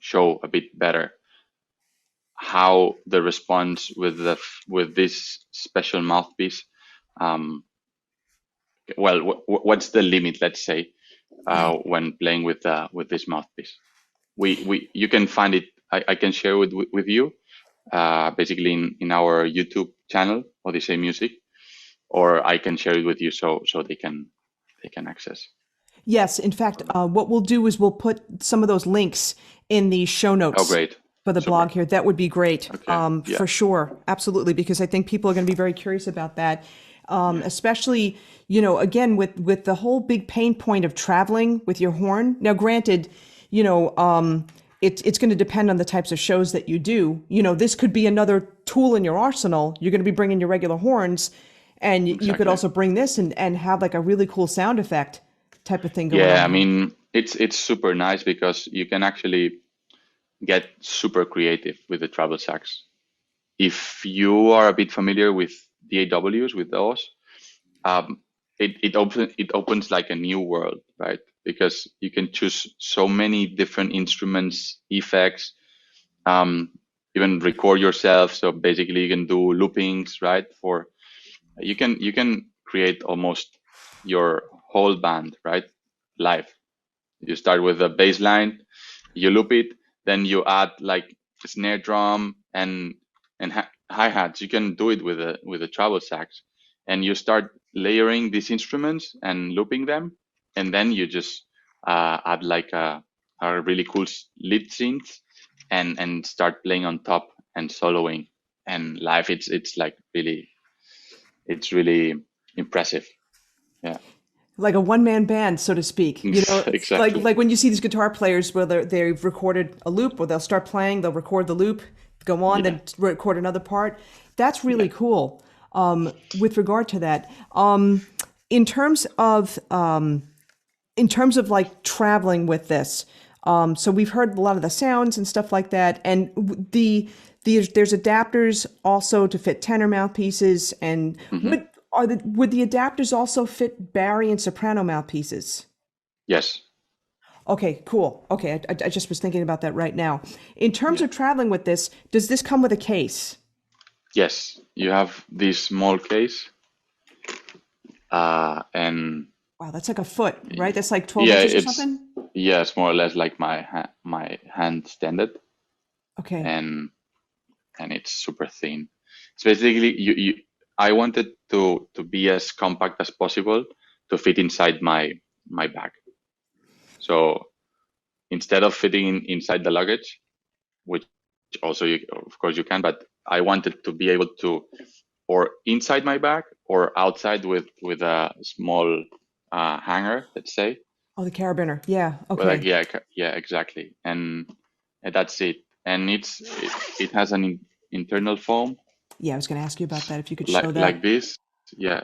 show a bit better how the response with this special mouthpiece. Um, well, what's the limit? Let's say Right. when playing with this mouthpiece. We you can find it. I can share with you. Basically in our YouTube channel, Odisei Music, or I can share it with you so they can access. Yes. In fact, what we'll do is we'll put some of those links in the show Oh, notes great. for the blog Super. here. That would be great. Okay. Yeah. For sure. Absolutely. Because I think people are going to be very curious about that. Yeah. Especially, again, with the whole big pain point of traveling with your horn. Now, granted, it's going to depend on the types of shows that you do. This could be another tool in your arsenal. You're going to be bringing your regular horns, and you could Exactly. also bring this and have like a really cool sound effect type of thing going Yeah. on I here. mean, it's super nice because you can actually get super creative with the travel sax. If you are a bit familiar with DAWs, with those, um, it opens like a new world, right? Because you can choose so many different instruments, effects, um, even record yourself. So basically, you can do loopings, right? For you can create almost your whole band, right? Live. You start with a bass line, you loop it, then you add like a snare drum and hi-hats. You can do it with a travel sax, and you start layering these instruments and looping them, and then you just add like a really cool lead synth and start playing on top and soloing. And live, it's like really, it's really impressive. Yeah. Like a one-man band, so to speak. You know, it's like Exactly. when you see these guitar players where they've recorded a loop, or they'll start playing, they'll record the loop, go on, Yeah. then record another part. That's Yeah. really cool. With regard to that, in terms of like traveling with this, so we've heard a lot of the sounds and stuff like that, and there's adapters also to fit tenor mouthpieces, and Hmm. would the adapters also fit bari and soprano mouthpieces? Yes. Okay, cool. Okay, I just was thinking about that right now. In terms Yeah. of traveling with this, does this come with a case? Yes. You have this small case, and Wow, that's like a foot, right? That's like 12 yeah, inches or it's something? yeah, it's more or less like my hand standard, Okay. and it's super thin. It's basically I wanted to be as compact as possible to fit inside my bag. So instead of fitting inside the luggage, which also of course you can, but I wanted to be able to, or inside my bag or outside with a small hanger, let's say. Oh, the carabiner. Yeah, Well, like okay. yeah, yeah, exactly, and that's it. And it has an internal foam Yeah, I was going to ask you about that if you could show like that. this. Yeah,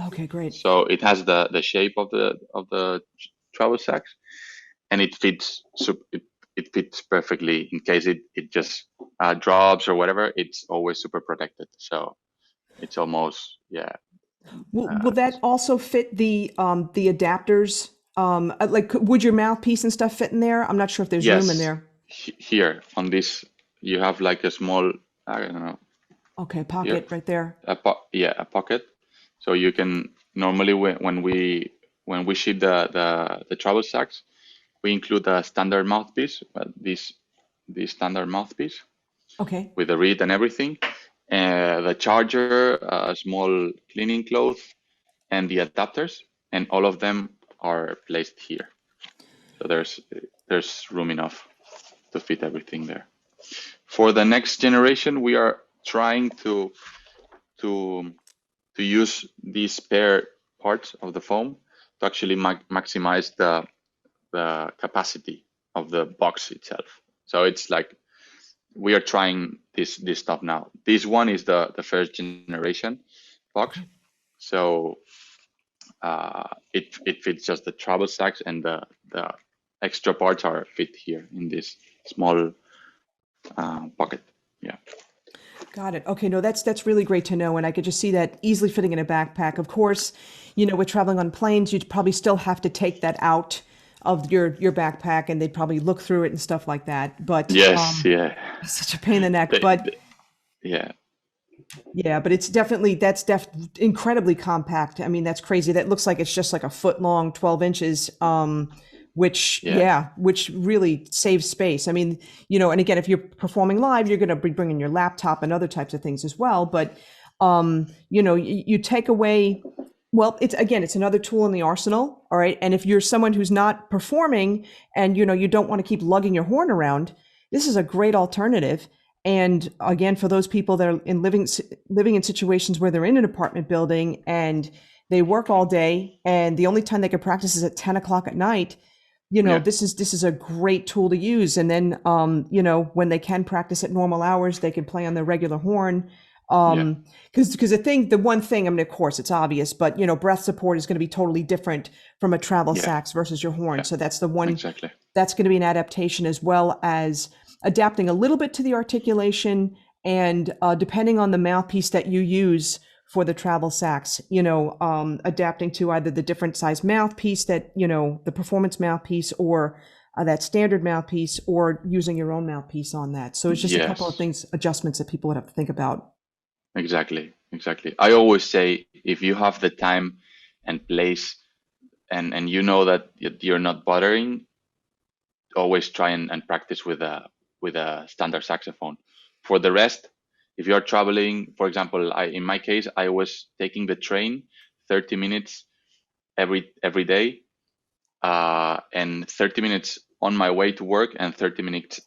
Okay, great. so it has the shape of the travel sax, and it fits it fits perfectly in case it just drops or whatever. It's always super protected. So it's almost, yeah. Will that also fit the adapters? Like, would your mouthpiece and stuff fit in there? I'm not sure if there's room in Yes, there. here on this you have like a small, I don't know, Okay, here pocket right there. yeah, a pocket. So you can normally when we ship the travel sax, we include a standard mouthpiece, this standard mouthpiece Okay. with the reed and everything, the charger, a small cleaning cloth, and the adapters, and all of them are placed here. So there's room enough to fit everything there. For the next generation, we are trying to to use these spare parts of the foam to actually maximize the capacity of the box itself. So it's like we are trying this stuff now. This one is the first generation box, Okay. so it fits just the travel sax, and the extra parts are fit here in this small pocket. Yeah. Got it. Okay, no, that's really great to know, and I could just see that easily fitting in a backpack. Of course, with traveling on planes, you'd probably still have to take that out of your backpack, and they'd probably look through it and stuff like that. But Yes. Yeah. it's such a pain in the neck. The, But the, yeah. yeah, but that's incredibly compact. I mean, that's crazy. That looks like it's just like a foot long, 12 inches. Yeah. Which really saves space. I mean, and again, if you're performing live, you're going to be bringing your laptop and other types of things as well. But, you take away, well, it's another tool in the arsenal. All right. And if you're someone who's not performing and, you don't want to keep lugging your horn around, this is a great alternative. And again, for those people that are living in situations where they're in an apartment building and they work all day and the only time they can practice is at 10 o'clock at night, Yeah. this is a great tool to use. And then, when they can practice at normal hours, they can play on their regular horn. Yeah. Because the one thing, I mean, of course, it's obvious, but breath support is going to be totally different from a travel Yeah. sax versus your horn. Yeah. So that's the one Exactly. that's going to be an adaptation, as well as adapting a little bit to the articulation and depending on the mouthpiece that you use for the travel sax, adapting to either the different size mouthpiece that, the performance mouthpiece, or that standard mouthpiece or using your own mouthpiece on that. So it's just a couple of Yes, things, adjustments that people would have to think about. exactly, exactly. I always say if you have the time and place and you know that you're not bothering, always try and practice with a standard saxophone. For the rest, if you're traveling, for example, in my case, I was taking the train 30 minutes every day, and 30 minutes on my way to work and 30 minutes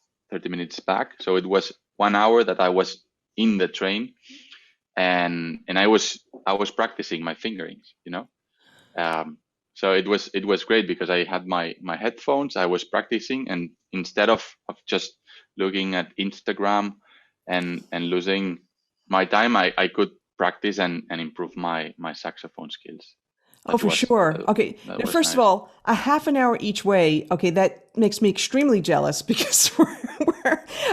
back. So it was 1 hour that I was in the train, and I was practicing my fingerings, um, so it was great because I had my headphones. I was practicing, and instead of just looking at Instagram and losing my time, I could practice and improve my saxophone skills. Oh, That for was sure. that, Okay. that Now, was first of nice. all, a half an hour each way. Okay, that makes me extremely jealous because we're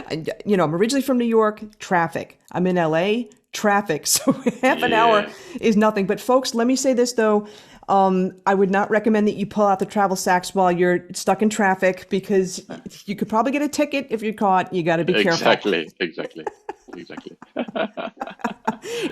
I'm originally from New York, traffic. I'm in LA, traffic. So half an hour Yeah, is nothing. But folks, let me say this though. I would not recommend that you pull out the travel sax while you're stuck in traffic because you could probably get a ticket if you're caught. You got to be careful. exactly, exactly, exactly.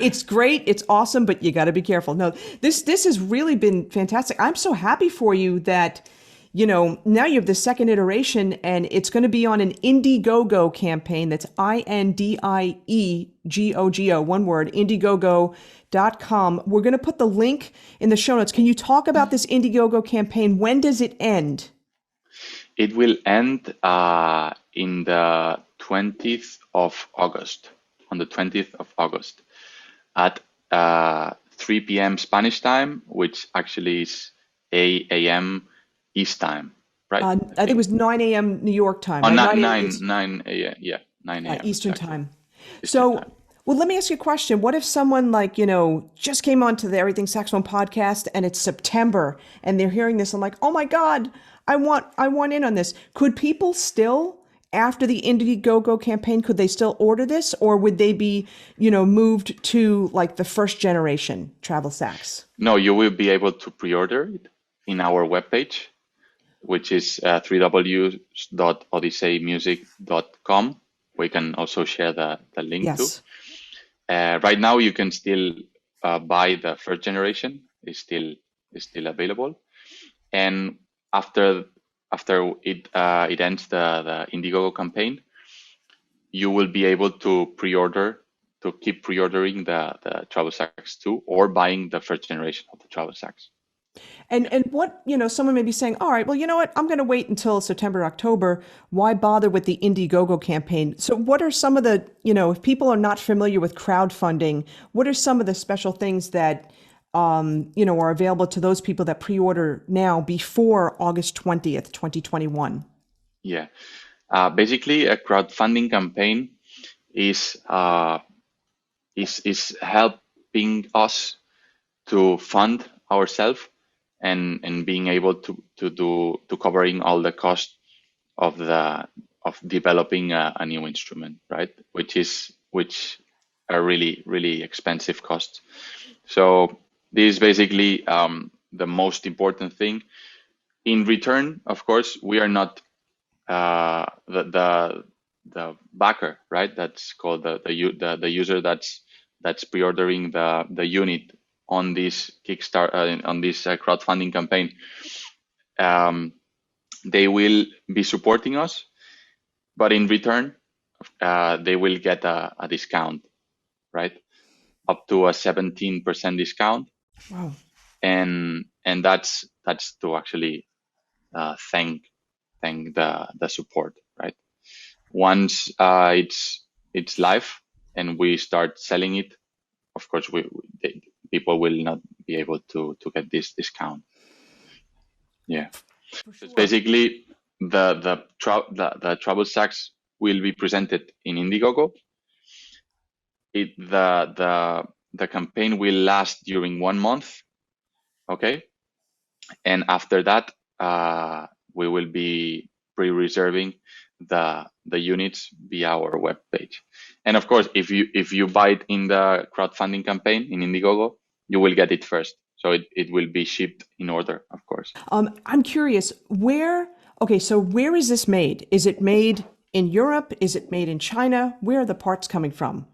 It's great, it's awesome, but you got to be careful. No, this has really been fantastic. I'm so happy for you that now you have the second iteration and it's going to be on an Indiegogo campaign. That's Indiegogo, one word, Indiegogo.com. We're going to put the link in the show notes. Can you talk about this Indiegogo campaign? When does it end? It will end in the 20th of August, on the 20th of August at 3 p.m. Spanish time, which actually is 8 a.m. East time, right? I I think it think. was 9 a.m. New York time, Oh, right? not 9 a.m. 9 a.m. Yeah, 9 a.m. Eastern exactly. time. Eastern So, time. well, let me ask you a question. What if someone like, just came onto the Everything Saxophone podcast and it's September and they're hearing this and like, oh my God, I want in on this. Could people still, after the Indiegogo campaign, could they still order this or would they be, moved to like the first generation travel sax? No, you will be able to pre-order it in our webpage, which is www.odiseimusic.com. We can also share the link to. Yes. Right now, you can still buy the first generation. Is still available, and after it ends the Indiegogo campaign, you will be able to keep pre-ordering the Travel Sax 2 or buying the first generation of the Travel Sax. And what, someone may be saying, all right, well, you know what? I'm going to wait until September, October. Why bother with the Indiegogo campaign? So what are some of the, if people are not familiar with crowdfunding, what are some of the special things that, are available to those people that pre-order now before August 20th, 2021? Yeah. Basically, a crowdfunding campaign is is helping us to fund ourselves and being able to covering all the cost of developing a new instrument, right? Which are really expensive costs. So this is basically the most important thing. In return, of course, we are not the backer, right? That's called the user that's pre-ordering the unit on this Kickstarter on this crowdfunding campaign. Um, they will be supporting us, but in return, they will get a discount, right? Up to a 17% discount, Wow. and that's to actually thank the support, right? Once it's live and we start selling it, of course, people will not be able to get this discount. Yeah, For so it's sure. basically the Travel Sax will be presented in Indiegogo. The campaign will last during 1 month, okay, and after that, we will be pre-reserving the units via our webpage. And of course, if you buy it in the crowdfunding campaign in Indiegogo, you will get it first. So it will be shipped in order, of course. I'm curious, where Okay, so where is this made? Is it made in Europe? Is it made in China? Where are the parts coming from?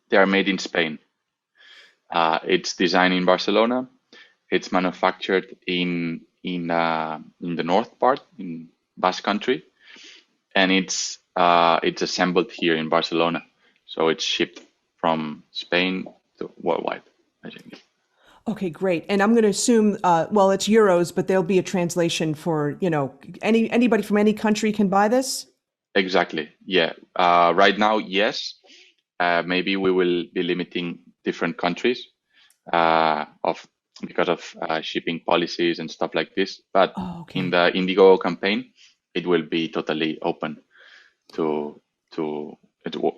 They are made in Spain. It's designed in Barcelona. It's manufactured in the north part in Basque Country, and it's assembled here in Barcelona. So it's shipped from Spain to worldwide, I think. Okay, great. And I'm going to assume, well, it's euros, but there'll be a translation for, anybody from any country can buy this? Exactly. Yeah. Right now, yes. Maybe we will be limiting different countries of because of shipping policies and stuff like this. But Oh, in okay. the Indiegogo campaign, it will be totally open to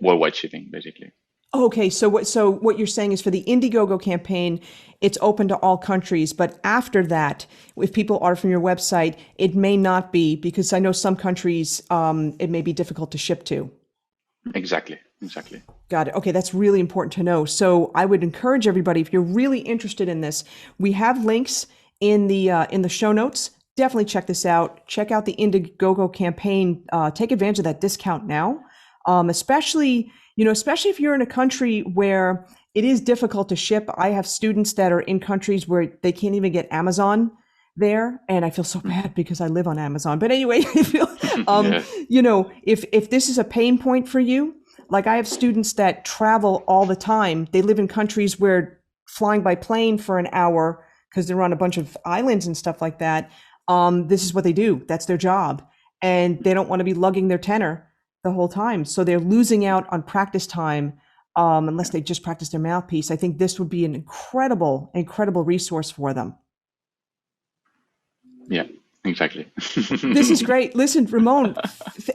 worldwide shipping, basically. Okay, so what you're saying is for the Indiegogo campaign, it's open to all countries, but after that, if people are from your website, it may not be because I know some countries it may be difficult to ship to. Exactly. Exactly. Got it. Okay, that's really important to know. So I would encourage everybody, if you're really interested in this, we have links in the show notes. Definitely check this out. Check out the Indiegogo campaign. Take advantage of that discount now, especially if you're in a country where it is difficult to ship. I have students that are in countries where they can't even get Amazon there, and I feel so bad because I live on Amazon. But anyway, I feel, Yeah. if this is a pain point for you, like I have students that travel all the time. They live in countries where flying by plane for an hour because they're on a bunch of islands and stuff like that. This is what they do. That's their job. And they don't want to be lugging their tenor the whole time. So they're losing out on practice time unless they just practice their mouthpiece. I think this would be an incredible, incredible resource for them. Yeah. Exactly. This is great. Listen, Ramon,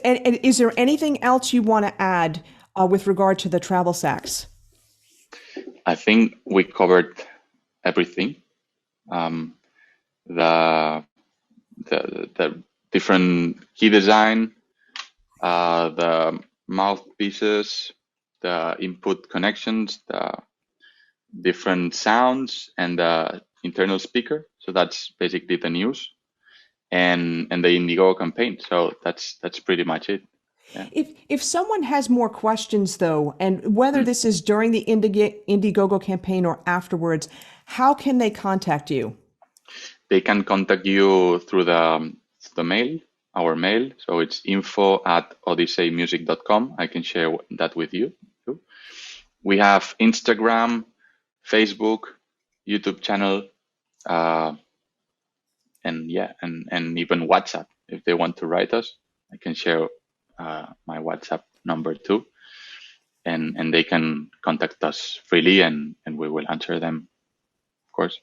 and is there anything else you want to add with regard to the travel sax? I think we covered everything. Um, the the different key design, the mouthpieces, the input connections, the different sounds, and the internal speaker. So that's basically the news and the Indiegogo campaign. So that's pretty much it. Yeah. If someone has more questions though, and whether Mm. this is during the Indiegogo campaign or afterwards, how can they contact you? They can contact you through the mail, our mail. So it's info@odiseimusic.com. I can share that with you too. We have Instagram, Facebook, YouTube channel, uh, and yeah, and even WhatsApp. If they want to write us, I can share my WhatsApp number too, and they can contact us freely, and we will answer them, of course.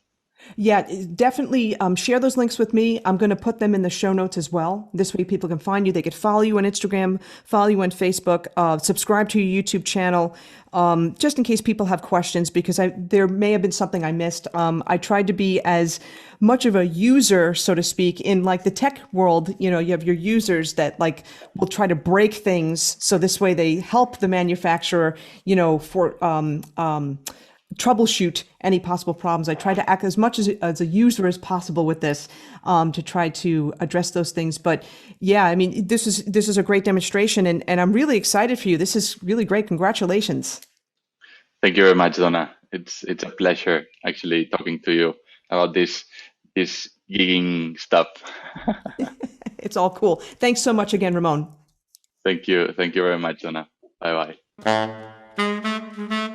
Yeah, definitely share those links with me. I'm going to put them in the show notes as well. This way people can find you. They could follow you on Instagram, follow you on Facebook, subscribe to your YouTube channel, just in case people have questions, because there may have been something I missed. I tried to be as much of a user, so to speak, in like the tech world. You have your users that like will try to break things. So this way they help the manufacturer, for troubleshoot any possible problems. I try to act as much as a user as possible with this to try to address those things. But yeah, I mean, this is a great demonstration, and I'm really excited for you. This is really great. Congratulations. Thank you very much, Donna. It's a pleasure actually talking to you about this gigging stuff. It's all cool. Thanks so much again, Ramon. Thank you very much, Donna. Bye bye.